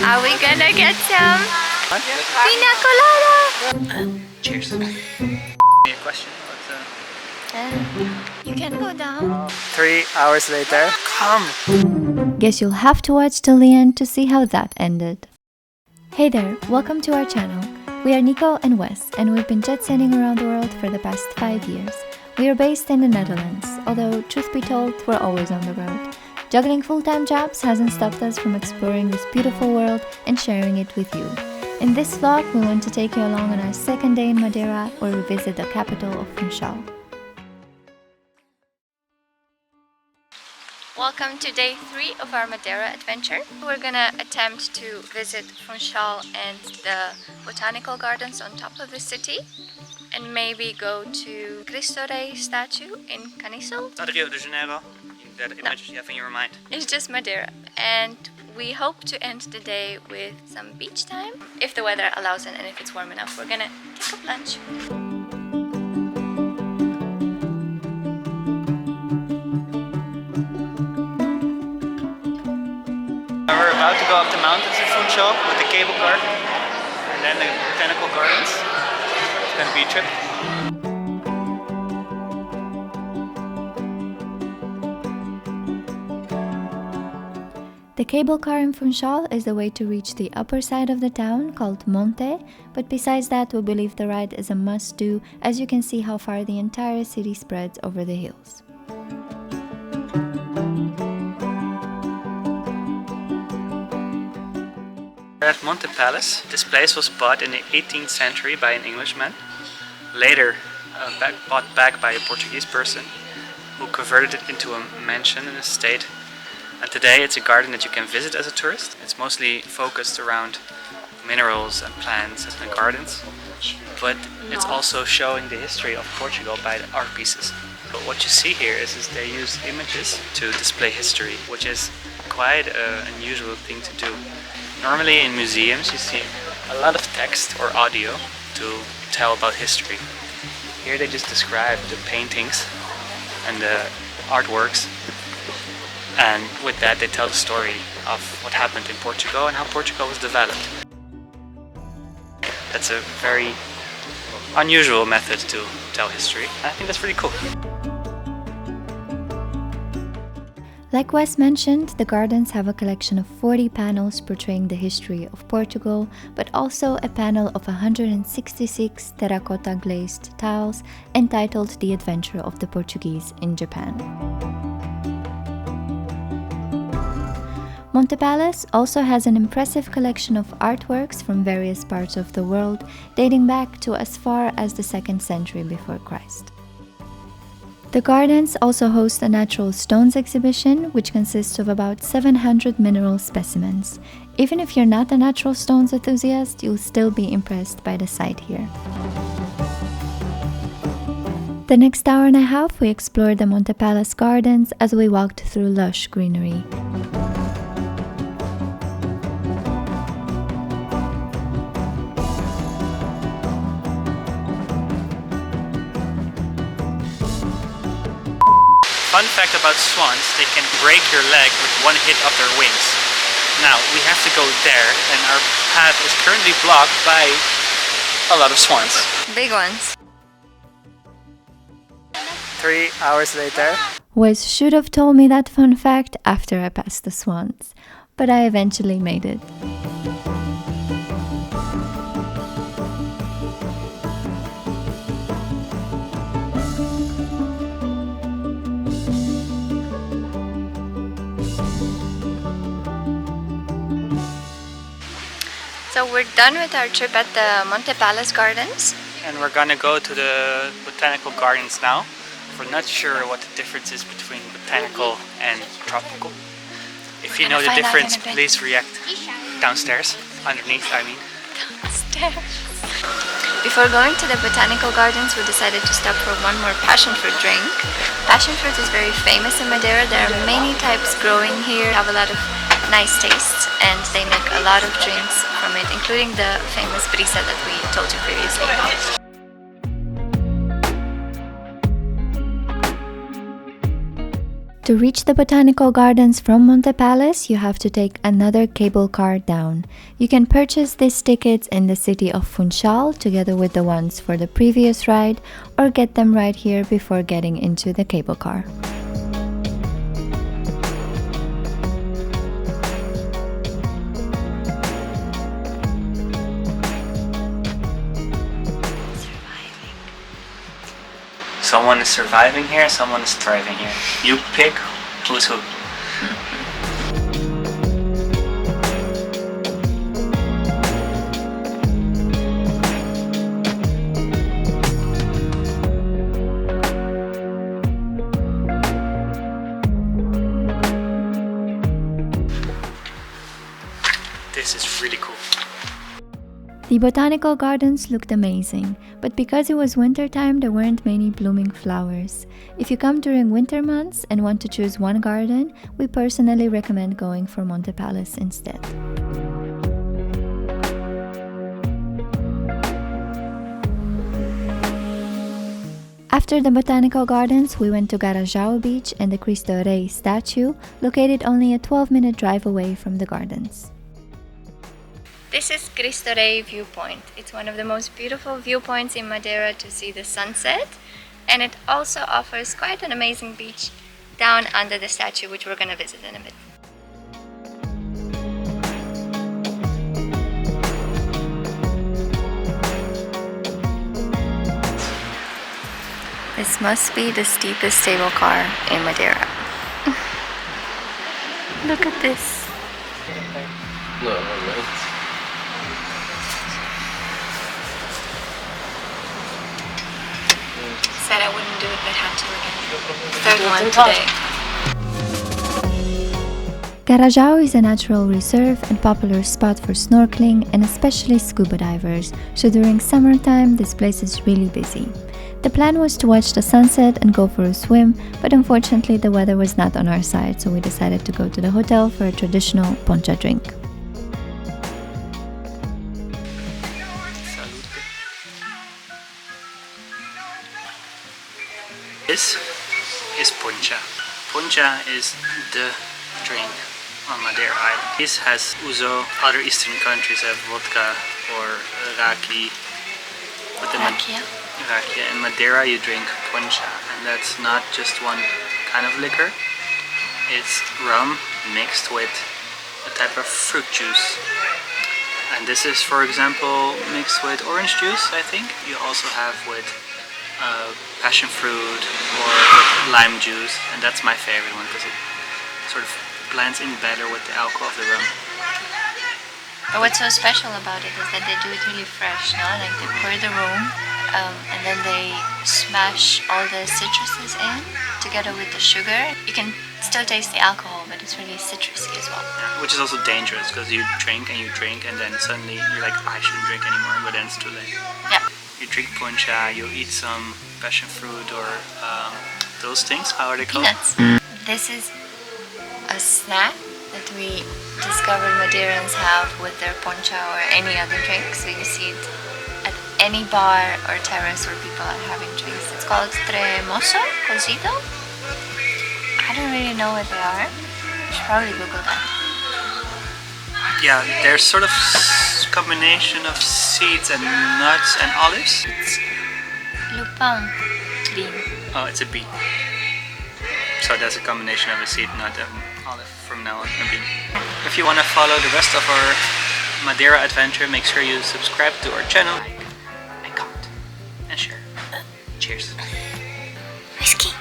Are we gonna get some pina colada? Cheers. A question, You can go down. 3 hours later. Come! Guess you'll have to watch till the end to see how that ended. Hey there, welcome to our channel. We are Nico and Wes, and we've been jet setting around the world for the past 5 years. We are based in the Netherlands, although truth be told, we're always on the road. Juggling full-time jobs hasn't stopped us from exploring this beautiful world and sharing it with you. In this vlog, we want to take you along on our second day in Madeira, where we visit the capital of Funchal. Welcome to day 3 of our Madeira adventure. We're gonna attempt to visit Funchal and the Botanical Gardens on top of the city, and maybe go to Cristo Rei statue in Canisel. Not Rio de Janeiro. That image you have in your mind. It's just Madeira, and we hope to end the day with some beach time, if the weather allows it and if it's warm enough. We're gonna take up lunch. We're about to go up the mountains in Funchal with the cable car, and then the Botanical Gardens. It's gonna be a trip. The cable car in Funchal is the way to reach the upper side of the town, called Monte, but besides that we believe the ride is a must-do, as you can see how far the entire city spreads over the hills. We're at Monte Palace. This place was bought in the 18th century by an Englishman, later bought back by a Portuguese person, who converted it into a mansion and estate. And today it's a garden that you can visit as a tourist. It's mostly focused around minerals and plants and gardens, but it's also showing the history of Portugal by the art pieces. But what you see here is they use images to display history, which is quite an unusual thing to do. Normally in museums you see a lot of text or audio to tell about history. Here they just describe the paintings and the artworks, and with that they tell the story of what happened in Portugal and how Portugal was developed. That's a very unusual method to tell history. I think that's really cool. Like Wes mentioned, the gardens have a collection of 40 panels portraying the history of Portugal, but also a panel of 166 terracotta glazed tiles entitled The Adventure of the Portuguese in Japan. Monte Palace also has an impressive collection of artworks from various parts of the world, dating back to as far as the 2nd century before Christ. The gardens also host a natural stones exhibition, which consists of about 700 mineral specimens. Even if you're not a natural stones enthusiast, you'll still be impressed by the sight here. The next hour and a half, we explored the Monte Palace gardens as we walked through lush greenery. Fun fact about swans, they can break your leg with one hit of their wings. Now, we have to go there, and our path is currently blocked by a lot of swans. Big ones. 3 hours later. Wes should have told me that fun fact after I passed the swans, but I eventually made it. So we're done with our trip at the Monte Palace Gardens. And we're gonna go to the Botanical Gardens now. We're not sure what the difference is between botanical and tropical. If you know the difference, please react downstairs, underneath I mean. Downstairs. Before going to the Botanical Gardens, we decided to stop for one more passion fruit drink. Passion fruit is very famous in Madeira. There are many types growing here, have a lot of nice tastes, and they make a lot of drinks from it, including the famous brisa that we told you previously about. To reach the Botanical Gardens from Monte Palace, you have to take another cable car down. You can purchase these tickets in the city of Funchal together with the ones for the previous ride, or get them right here before getting into the cable car. Someone is surviving here, someone is thriving here. You pick who's who. This is really cool. The botanical gardens looked amazing, but because it was winter time, there weren't many blooming flowers. If you come during winter months and want to choose one garden, we personally recommend going for Monte Palace instead. After the botanical gardens, we went to Garajau beach and the Cristo Rei statue, located only a 12-minute drive away from the gardens. This is Cristo Rei viewpoint. It's one of the most beautiful viewpoints in Madeira to see the sunset, and it also offers quite an amazing beach down under the statue, which we're going to visit in a bit. This must be the steepest cable car in Madeira. Look at this. No. Said I wouldn't do it, but had to again. Third one today. Garajau is a natural reserve and popular spot for snorkeling and especially scuba divers, so during summertime this place is really busy. The plan was to watch the sunset and go for a swim, but unfortunately the weather was not on our side, so we decided to go to the hotel for a traditional poncha drink. This is puncha. Puncha is the drink on Madeira Island. This has ouzo. Other eastern countries have vodka or raki. But in rakia. In Madeira you drink puncha, and that's not just one kind of liquor. It's rum mixed with a type of fruit juice. And this is, for example, mixed with orange juice, I think. You also have with passion fruit or lime juice, and that's my favorite one because it sort of blends in better with the alcohol of the rum. But what's so special about it is that they do it really fresh, no? Like they pour the rum and then they smash all the citruses in together with the sugar. You can still taste the alcohol, but it's really citrusy as well. Yeah, which is also dangerous because you drink and then suddenly you're like, I shouldn't drink anymore, but then it's too late. Yeah. You drink puncha, you eat some passion fruit or those things, how are they called? Peanuts. This is a snack that we discovered Madeirans have with their poncha or any other drink. So you see it at any bar or terrace where people are having drinks. It's called tremoso, cozido. I don't really know what they are. You should probably Google that. Yeah, they're sort of combination of seeds and nuts and olives. It's lupin bean. Oh, it's a bean. So that's a combination of a seed, nut, and olive from now on. A bean. If you want to follow the rest of our Madeira adventure, make sure you subscribe to our channel, like, and comment, and share. Cheers. Whiskey.